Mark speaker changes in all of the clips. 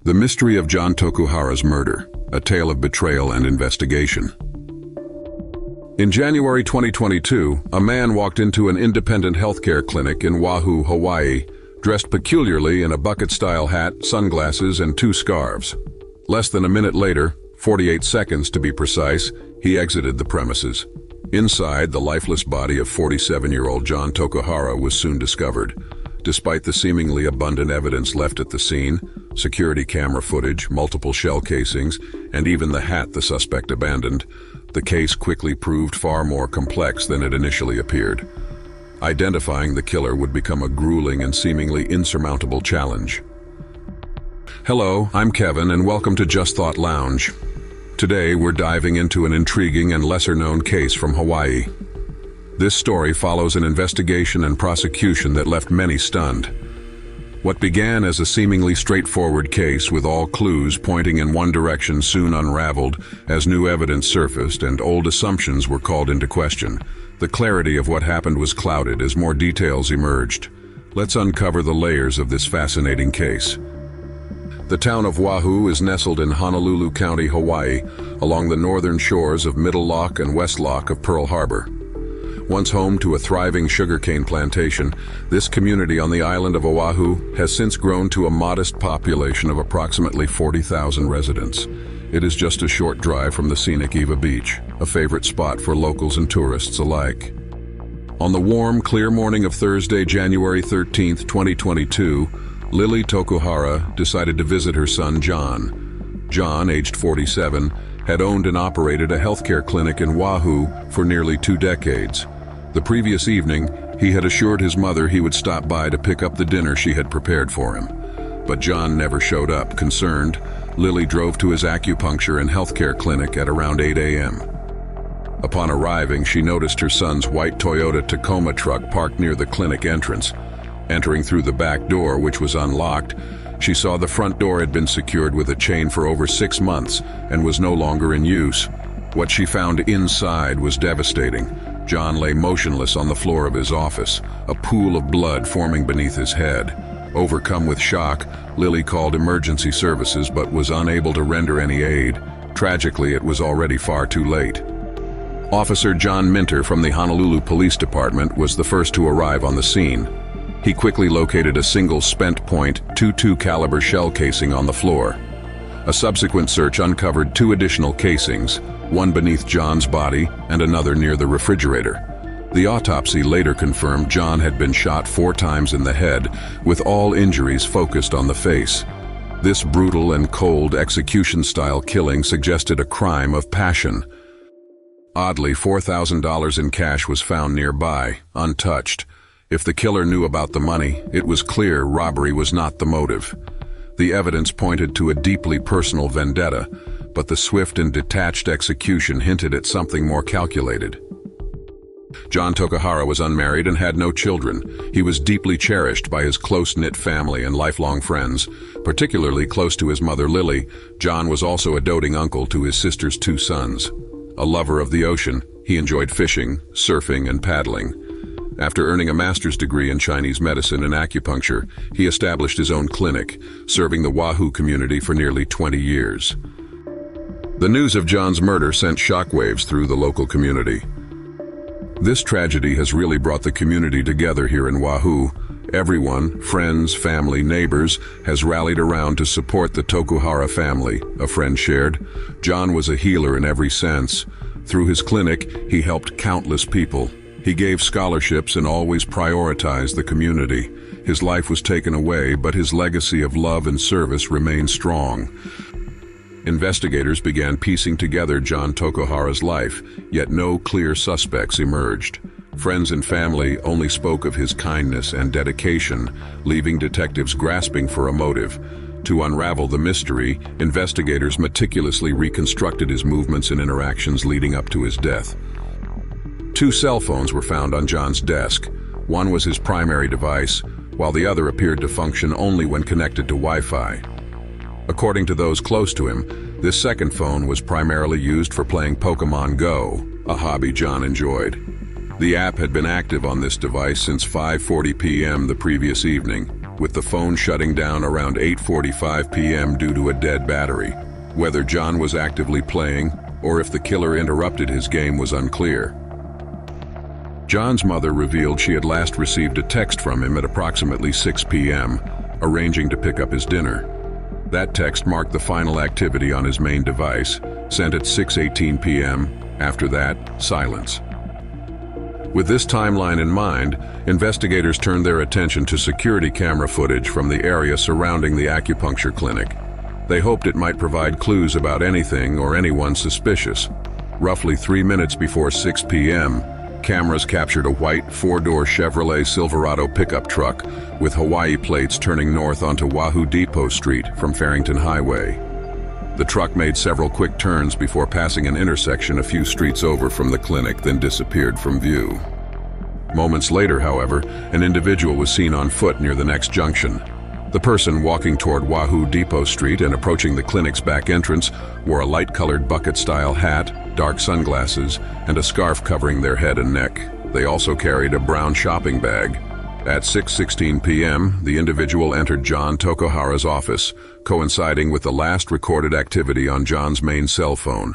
Speaker 1: The mystery of Jon Tokuhara's murder, a tale of betrayal and investigation. In January 2022, a man walked into an independent healthcare clinic in Oahu, Hawaii, dressed peculiarly in a bucket-style hat, sunglasses, and 2 scarves. Less than a minute later, 48 seconds to be precise, he exited the premises. Inside, the lifeless body of 47-year-old Jon Tokuhara was soon discovered. Despite the seemingly abundant evidence left at the scene, security camera footage, multiple shell casings, and even the hat the suspect abandoned, the case quickly proved far more complex than it initially appeared. Identifying the killer would become a grueling and seemingly insurmountable challenge. Hello, I'm Kevin, and welcome to Just Thought Lounge. Today, we're diving into an intriguing and lesser-known case from Hawaii. This story follows an investigation and prosecution that left many stunned. What began as a seemingly straightforward case with all clues pointing in one direction soon unraveled as new evidence surfaced and old assumptions were called into question. The clarity of what happened was clouded as more details emerged. Let's uncover the layers of this fascinating case. The town of Oahu is nestled in Honolulu County, Hawaii, along the northern shores of Middle Loch and West Loch of Pearl Harbor. Once home to a thriving sugarcane plantation, this community on the island of Oahu has since grown to a modest population of approximately 40,000 residents. It is just a short drive from the scenic Iwa Beach, a favorite spot for locals and tourists alike. On the warm, clear morning of Thursday, January 13, 2022, Lily Tokuhara decided to visit her son, Jon. Jon, aged 47, had owned and operated a healthcare clinic in Oahu for nearly 2 decades. The previous evening, he had assured his mother he would stop by to pick up the dinner she had prepared for him. But Jon never showed up. Concerned, Lily drove to his acupuncture and healthcare clinic at around 8 a.m. Upon arriving, she noticed her son's white Toyota Tacoma truck parked near the clinic entrance. Entering through the back door, which was unlocked, she saw the front door had been secured with a chain for over 6 months and was no longer in use. What she found inside was devastating. Jon lay motionless on the floor of his office, a pool of blood forming beneath his head. Overcome with shock, Lily called emergency services but was unable to render any aid. Tragically, it was already far too late. Officer John Minter from the Honolulu Police Department was the first to arrive on the scene. He quickly located a single spent .22 caliber shell casing on the floor. A subsequent search uncovered 2 additional casings, one beneath Jon's body and another near the refrigerator. The autopsy later confirmed Jon had been shot 4 times in the head, with all injuries focused on the face. This brutal and cold execution-style killing suggested a crime of passion. Oddly, $4,000 in cash was found nearby, untouched. If the killer knew about the money, it was clear robbery was not the motive. The evidence pointed to a deeply personal vendetta, but the swift and detached execution hinted at something more calculated. Jon Tokuhara was unmarried and had no children. He was deeply cherished by his close-knit family and lifelong friends, particularly close to his mother Lily. Jon was also a doting uncle to his sister's 2 sons. A lover of the ocean, he enjoyed fishing, surfing, and paddling. After earning a master's degree in Chinese medicine and acupuncture, he established his own clinic, serving the Oahu community for nearly 20 years. The news of Jon's murder sent shockwaves through the local community. This tragedy has really brought the community together here in Oahu. Everyone, friends, family, neighbors, has rallied around to support the Tokuhara family, a friend shared. Jon was a healer in every sense. Through his clinic, he helped countless people. He gave scholarships and always prioritized the community. His life was taken away, but his legacy of love and service remained strong. Investigators began piecing together Jon Tokuhara's life, yet no clear suspects emerged. Friends and family only spoke of his kindness and dedication, leaving detectives grasping for a motive. To unravel the mystery, investigators meticulously reconstructed his movements and interactions leading up to his death. 2 cell phones were found on Jon's desk. One was his primary device, while the other appeared to function only when connected to Wi-Fi. According to those close to him, this second phone was primarily used for playing Pokemon Go, a hobby Jon enjoyed. The app had been active on this device since 5:40 p.m. the previous evening. with the phone shutting down around 8:45 p.m. due to a dead battery. Whether Jon was actively playing or if the killer interrupted his game was unclear. Jon's mother revealed she had last received a text from him at approximately 6 p.m., arranging to pick up his dinner. That text marked the final activity on his main device, sent at 6:18 p.m. After that, silence. With this timeline in mind, investigators turned their attention to security camera footage from the area surrounding the acupuncture clinic. They hoped it might provide clues about anything or anyone suspicious. Roughly 3 minutes before 6 p.m., cameras captured a white four-door Chevrolet Silverado pickup truck with Hawaii plates turning north onto Wahoo Depot Street from Farrington Highway. The truck made several quick turns before passing an intersection a few streets over from the clinic, then disappeared from view. Moments later, however, an individual was seen on foot near the next junction. The person walking toward Wahoo Depot Street and approaching the clinic's back entrance wore a light-colored bucket-style hat, dark sunglasses, and a scarf covering their head and neck. They also carried a brown shopping bag. At 6:16 p.m., the individual entered Jon Tokuhara's office, coinciding with the last recorded activity on Jon's main cell phone.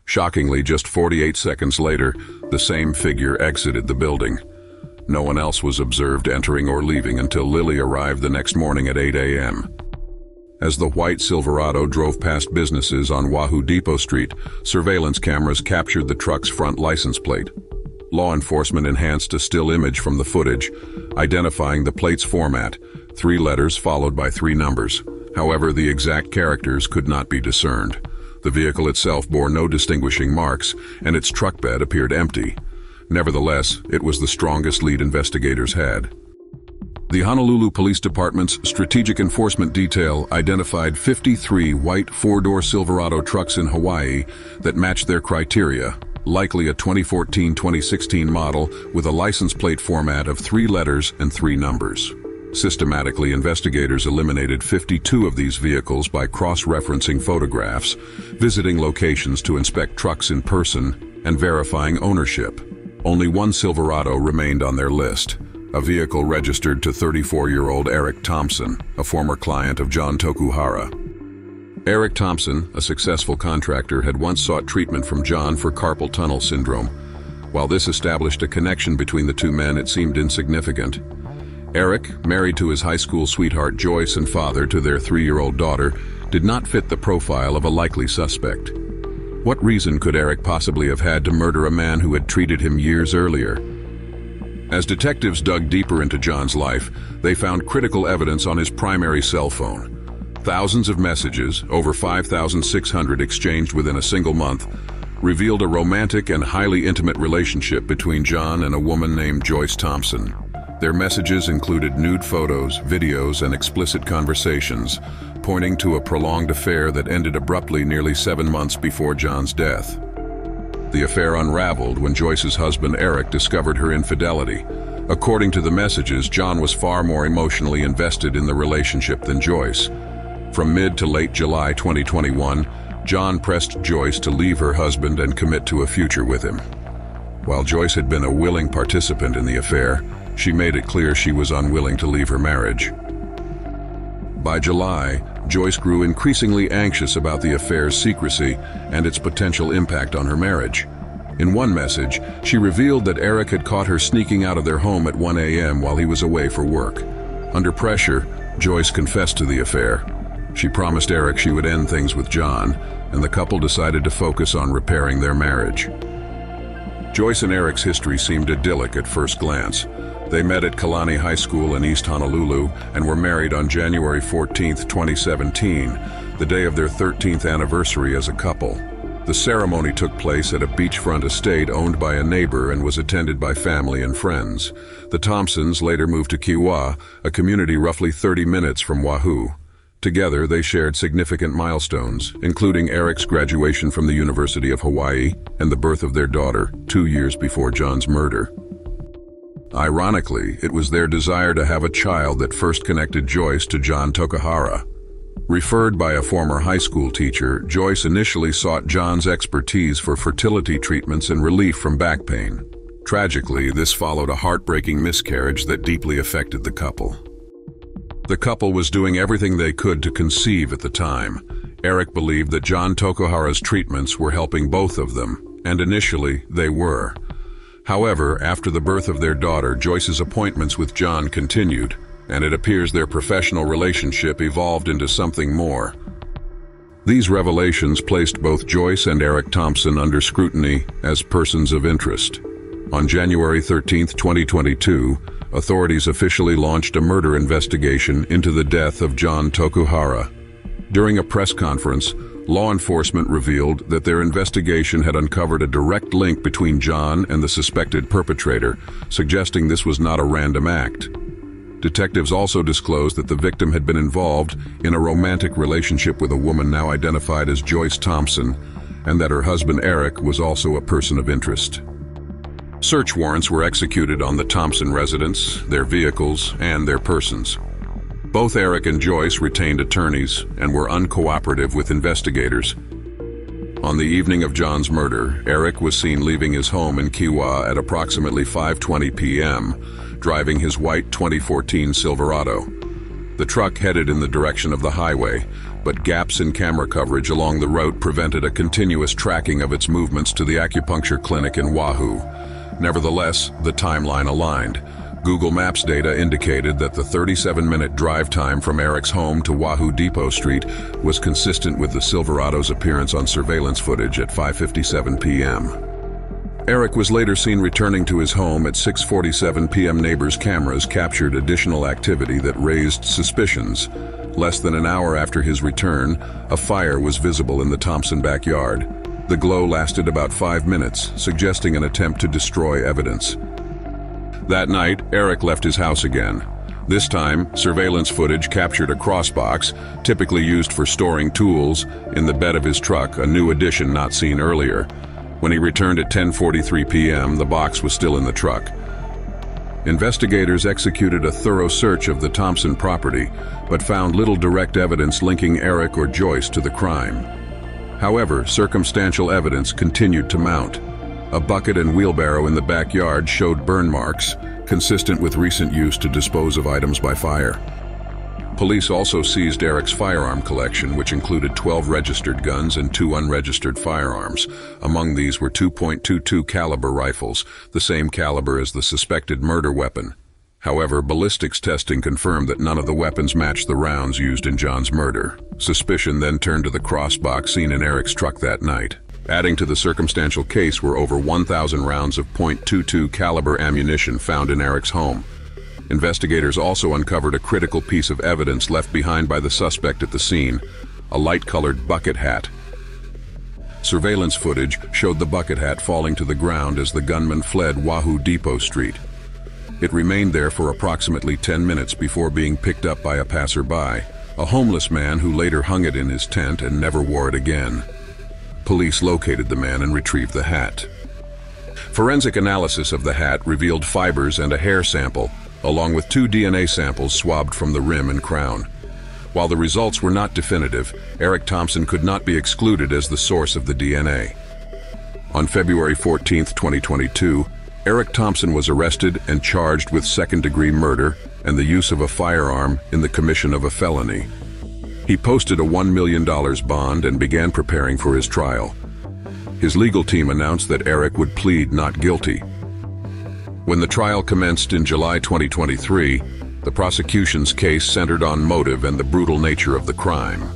Speaker 1: Shockingly, just 48 seconds later, the same figure exited the building. No one else was observed entering or leaving until Lily arrived the next morning at 8 a.m. As the white Silverado drove past businesses on Wahoo Depot Street, surveillance cameras captured the truck's front license plate. Law enforcement enhanced a still image from the footage, identifying the plate's format, 3 letters followed by 3 numbers. However, the exact characters could not be discerned. The vehicle itself bore no distinguishing marks, and its truck bed appeared empty. Nevertheless, it was the strongest lead investigators had. The Honolulu Police Department's Strategic Enforcement Detail identified 53 white 4-door Silverado trucks in Hawaii that matched their criteria, likely a 2014-2016 model with a license plate format of 3 letters and 3 numbers. Systematically, investigators eliminated 52 of these vehicles by cross-referencing photographs, visiting locations to inspect trucks in person, and verifying ownership. Only one Silverado remained on their list, a vehicle registered to 34-year-old Eric Thompson, a former client of Jon Tokuhara. Eric Thompson, a successful contractor, had once sought treatment from Jon for carpal tunnel syndrome. While this established a connection between the two men, it seemed insignificant. Eric, married to his high school sweetheart Joyce and father to their 3-year-old daughter, did not fit the profile of a likely suspect. What reason could Eric possibly have had to murder a man who had treated him years earlier? As detectives dug deeper into Jon's life, they found critical evidence on his primary cell phone. Thousands of messages, over 5,600 exchanged within a single month, revealed a romantic and highly intimate relationship between Jon and a woman named Joyce Thompson. Their messages included nude photos, videos, and explicit conversations, pointing to a prolonged affair that ended abruptly nearly 7 months before Jon's death. The affair unraveled when Joyce's husband Eric discovered her infidelity. According to the messages, Jon was far more emotionally invested in the relationship than Joyce. From mid to late July 2021, Jon pressed Joyce to leave her husband and commit to a future with him. While Joyce had been a willing participant in the affair, she made it clear she was unwilling to leave her marriage. By July, Joyce grew increasingly anxious about the affair's secrecy and its potential impact on her marriage. In one message, she revealed that Eric had caught her sneaking out of their home at 1 a.m. while he was away for work. Under pressure, Joyce confessed to the affair. She promised Eric she would end things with Jon, and the couple decided to focus on repairing their marriage. Joyce and Eric's history seemed idyllic at first glance. They met at Kalani High School in East Honolulu and were married on January 14, 2017, the day of their 13th anniversary as a couple. The ceremony took place at a beachfront estate owned by a neighbor and was attended by family and friends. The Thompsons later moved to Kiwa, a community roughly 30 minutes from Wahoo. Together, they shared significant milestones, including Eric's graduation from the University of Hawaii and the birth of their daughter 2 years before Jon's murder. Ironically, it was their desire to have a child that first connected Joyce to Jon Tokuhara. Referred by a former high school teacher, Joyce initially sought Jon's expertise for fertility treatments and relief from back pain. Tragically, this followed a heartbreaking miscarriage that deeply affected the couple. The couple was doing everything they could to conceive at the time. Eric believed that Jon Tokuhara's treatments were helping both of them, and initially they were. However, after the birth of their daughter, Joyce's appointments with Jon continued, and it appears their professional relationship evolved into something more. These revelations placed both Joyce and Eric Thompson under scrutiny as persons of interest. On January 13, 2022, authorities officially launched a murder investigation into the death of Jon Tokuhara. During a press conference, law enforcement revealed that their investigation had uncovered a direct link between Jon and the suspected perpetrator, suggesting this was not a random act. Detectives also disclosed that the victim had been involved in a romantic relationship with a woman now identified as Joyce Thompson, and that her husband Eric was also a person of interest. Search warrants were executed on the Thompson residence, their vehicles, and their persons. Both Eric and Joyce retained attorneys and were uncooperative with investigators. On the evening of Jon's murder, Eric was seen leaving his home in Kiwa at approximately 5:20 p.m., driving his white 2014 Silverado. The truck headed in the direction of the highway, but gaps in camera coverage along the route prevented a continuous tracking of its movements to the acupuncture clinic in Wahoo. Nevertheless, the timeline aligned. Google Maps data indicated that the 37-minute drive time from Eric's home to Wahoo Depot Street was consistent with the Silverado's appearance on surveillance footage at 5:57 p.m. Eric was later seen returning to his home at 6:47 p.m. Neighbors' cameras captured additional activity that raised suspicions. Less than an hour after his return, a fire was visible in the Thompson backyard. The glow lasted about 5 minutes, suggesting an attempt to destroy evidence. That night, Eric left his house again. This time, surveillance footage captured a crossbox, typically used for storing tools, in the bed of his truck, a new addition not seen earlier. When he returned at 10:43 p.m., the box was still in the truck. Investigators executed a thorough search of the Thompson property, but found little direct evidence linking Eric or Joyce to the crime. However, circumstantial evidence continued to mount. A bucket and wheelbarrow in the backyard showed burn marks, consistent with recent use to dispose of items by fire. Police also seized Eric's firearm collection, which included 12 registered guns and 2 unregistered firearms. Among these were 2.22 caliber rifles, the same caliber as the suspected murder weapon. However, ballistics testing confirmed that none of the weapons matched the rounds used in Jon's murder. Suspicion then turned to the crossbox seen in Eric's truck that night. Adding to the circumstantial case were over 1,000 rounds of .22 caliber ammunition found in Eric's home. Investigators also uncovered a critical piece of evidence left behind by the suspect at the scene, a light-colored bucket hat. Surveillance footage showed the bucket hat falling to the ground as the gunman fled Wahoo Depot Street. It remained there for approximately 10 minutes before being picked up by a passerby, a homeless man who later hung it in his tent and never wore it again. Police located the man and retrieved the hat. Forensic analysis of the hat revealed fibers and a hair sample, along with 2 DNA samples swabbed from the rim and crown. While the results were not definitive, Eric Thompson could not be excluded as the source of the DNA. On February 14, 2022, Eric Thompson was arrested and charged with second-degree murder and the use of a firearm in the commission of a felony. He posted a $1 million bond and began preparing for his trial. His legal team announced that Eric would plead not guilty. When the trial commenced in July 2023, the prosecution's case centered on motive and the brutal nature of the crime.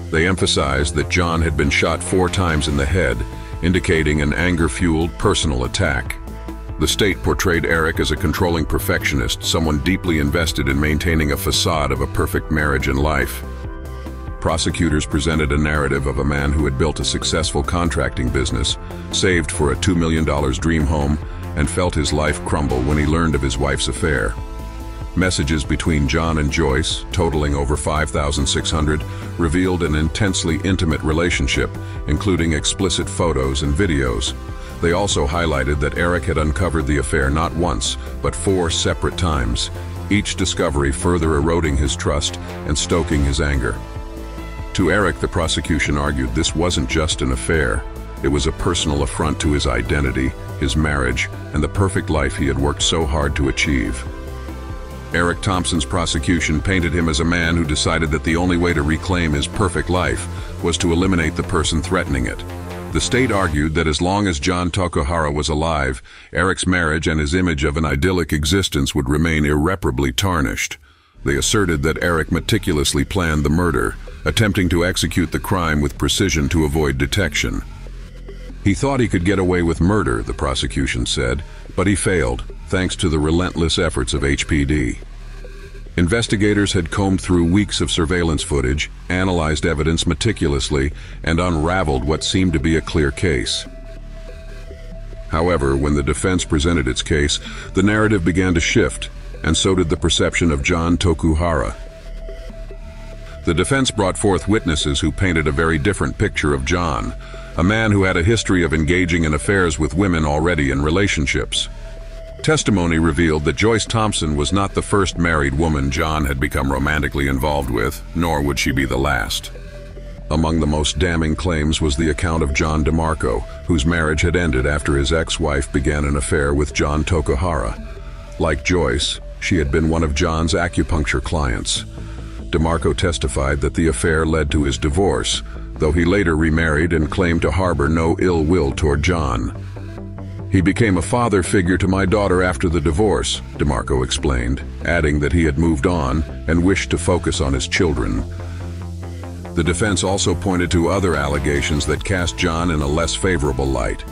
Speaker 1: They emphasized that Jon had been shot 4 times in the head, indicating an anger-fueled personal attack. The state portrayed Eric as a controlling perfectionist, someone deeply invested in maintaining a facade of a perfect marriage and life. Prosecutors presented a narrative of a man who had built a successful contracting business, saved for a $2 million dream home, and felt his life crumble when he learned of his wife's affair. Messages between Jon and Joyce, totaling over 5,600, revealed an intensely intimate relationship, including explicit photos and videos. They also highlighted that Eric had uncovered the affair not once, but 4 separate times, each discovery further eroding his trust and stoking his anger. To Eric, the prosecution argued this wasn't just an affair. It was a personal affront to his identity, his marriage, and the perfect life he had worked so hard to achieve. Eric Thompson's prosecution painted him as a man who decided that the only way to reclaim his perfect life was to eliminate the person threatening it. The state argued that as long as Jon Tokuhara was alive, Eric's marriage and his image of an idyllic existence would remain irreparably tarnished. They asserted that Eric meticulously planned the murder, attempting to execute the crime with precision to avoid detection. He thought he could get away with murder, the prosecution said, but he failed, thanks to the relentless efforts of HPD. Investigators had combed through weeks of surveillance footage, analyzed evidence meticulously, and unraveled what seemed to be a clear case. However, when the defense presented its case, the narrative began to shift, and so did the perception of Jon Tokuhara. The defense brought forth witnesses who painted a very different picture of Jon, a man who had a history of engaging in affairs with women already in relationships. Testimony revealed that Joyce Thompson was not the first married woman Jon had become romantically involved with, nor would she be the last. Among the most damning claims was the account of John DeMarco, whose marriage had ended after his ex-wife began an affair with Jon Tokuhara. Like Joyce, she had been one of Jon's acupuncture clients. DeMarco testified that the affair led to his divorce, though he later remarried and claimed to harbor no ill will toward Jon. "He became a father figure to my daughter after the divorce," DeMarco explained, adding that he had moved on and wished to focus on his children. The defense also pointed to other allegations that cast Jon in a less favorable light.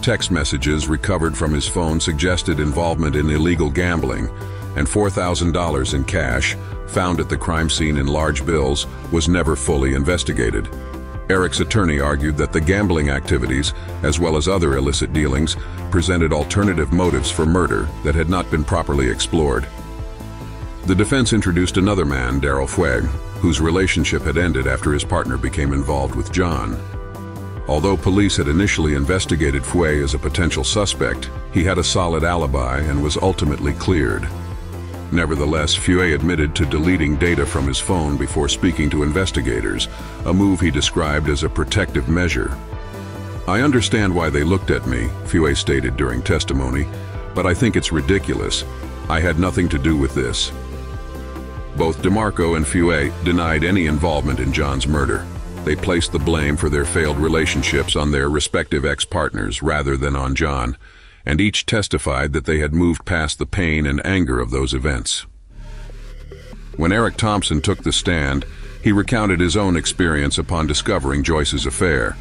Speaker 1: Text messages recovered from his phone suggested involvement in illegal gambling, and $4,000 in cash, found at the crime scene in large bills, was never fully investigated. Eric's attorney argued that the gambling activities, as well as other illicit dealings, presented alternative motives for murder that had not been properly explored. The defense introduced another man, Daryl Fueg, whose relationship had ended after his partner became involved with Jon. Although police had initially investigated Fueg as a potential suspect, he had a solid alibi and was ultimately cleared. Nevertheless, Fueg admitted to deleting data from his phone before speaking to investigators, a move he described as a protective measure. "I understand why they looked at me," Fueg stated during testimony, "but I think it's ridiculous. I had nothing to do with this." Both DeMarco and Fueg denied any involvement in Jon's murder. They placed the blame for their failed relationships on their respective ex-partners rather than on Jon, and each testified that they had moved past the pain and anger of those events. When Eric Thompson took the stand, he recounted his own experience upon discovering Joyce's affair.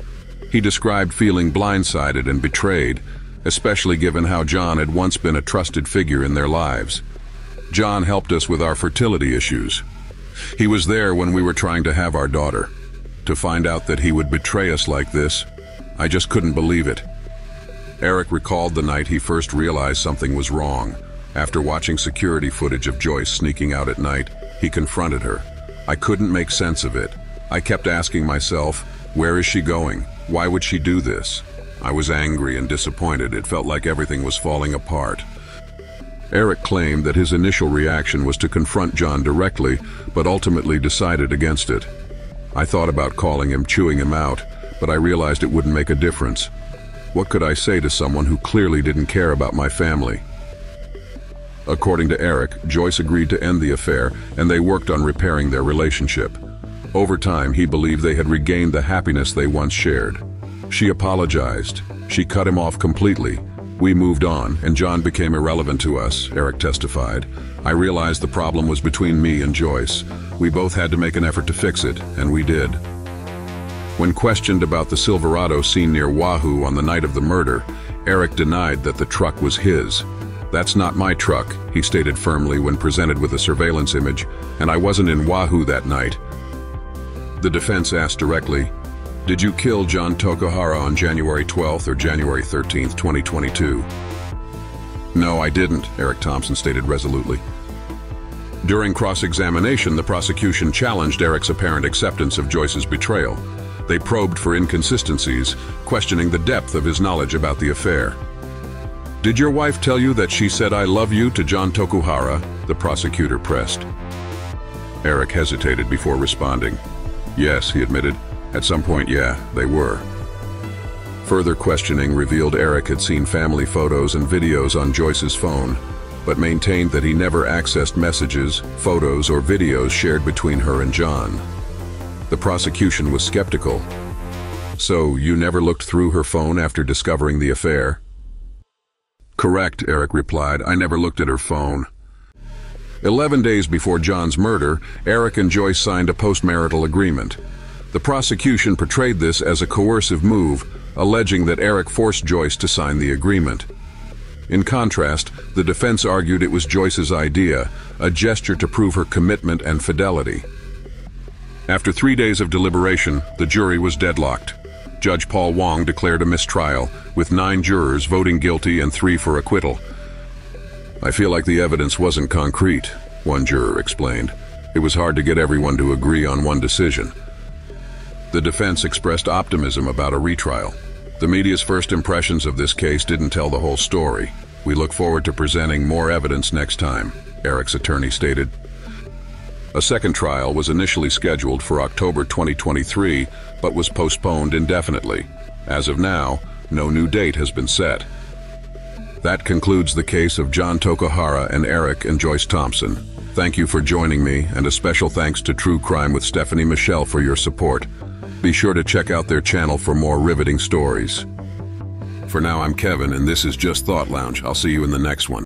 Speaker 1: He described feeling blindsided and betrayed, especially given how Jon had once been a trusted figure in their lives. "Jon helped us with our fertility issues. He was there when we were trying to have our daughter. To find out that he would betray us like this, I just couldn't believe it." Eric recalled the night he first realized something was wrong. After watching security footage of Joyce sneaking out at night, he confronted her. "I couldn't make sense of it. I kept asking myself, where is she going? Why would she do this? I was angry and disappointed. It felt like everything was falling apart." Eric claimed that his initial reaction was to confront Jon directly, but ultimately decided against it. "I thought about calling him, chewing him out, but I realized it wouldn't make a difference. What could I say to someone who clearly didn't care about my family?" According to Eric, Joyce agreed to end the affair, and they worked on repairing their relationship. Over time, he believed they had regained the happiness they once shared. "She apologized. She cut him off completely. We moved on, and Jon became irrelevant to us," Eric testified. "I realized the problem was between me and Joyce. We both had to make an effort to fix it, and we did." When questioned about the Silverado seen near Wahoo on the night of the murder, Eric denied that the truck was his. "That's not my truck," he stated firmly when presented with a surveillance image, "and I wasn't in Wahoo that night." The defense asked directly, "Did you kill Jon Tokuhara on January 12th or January 13th, 2022? "No, I didn't," Eric Thompson stated resolutely. During cross-examination, the prosecution challenged Eric's apparent acceptance of Joyce's betrayal. They probed for inconsistencies, questioning the depth of his knowledge about the affair. "Did your wife tell you that she said 'I love you' to Jon Tokuhara?" the prosecutor pressed. Eric hesitated before responding. "Yes," he admitted. "At some point, yeah, they were." Further questioning revealed Eric had seen family photos and videos on Joyce's phone. but maintained that he never accessed messages, photos, or videos shared between her and Jon. The prosecution was skeptical. "So, you never looked through her phone after discovering the affair?" "Correct," Eric replied. "I never looked at her phone." 11 days before Jon's murder, Eric and Joyce signed a postmarital agreement. The prosecution portrayed this as a coercive move, alleging that Eric forced Joyce to sign the agreement. In contrast, the defense argued it was Joyce's idea, a gesture to prove her commitment and fidelity. After 3 days of deliberation, the jury was deadlocked. Judge Paul Wong declared a mistrial, with 9 jurors voting guilty and 3 for acquittal. "I feel like the evidence wasn't concrete," one juror explained. "It was hard to get everyone to agree on one decision." The defense expressed optimism about a retrial. "The media's first impressions of this case didn't tell the whole story. We look forward to presenting more evidence next time," Eric's attorney stated. A second trial was initially scheduled for October 2023, but was postponed indefinitely. As of now, no new date has been set. That concludes the case of Jon Tokuhara and Eric and Joyce Thompson. Thank you for joining me, and a special thanks to True Crime with Stephanie Michelle for your support. Be sure to check out their channel for more riveting stories. For now, I'm Kevin, and this is Just Thought Lounge. I'll see you in the next one.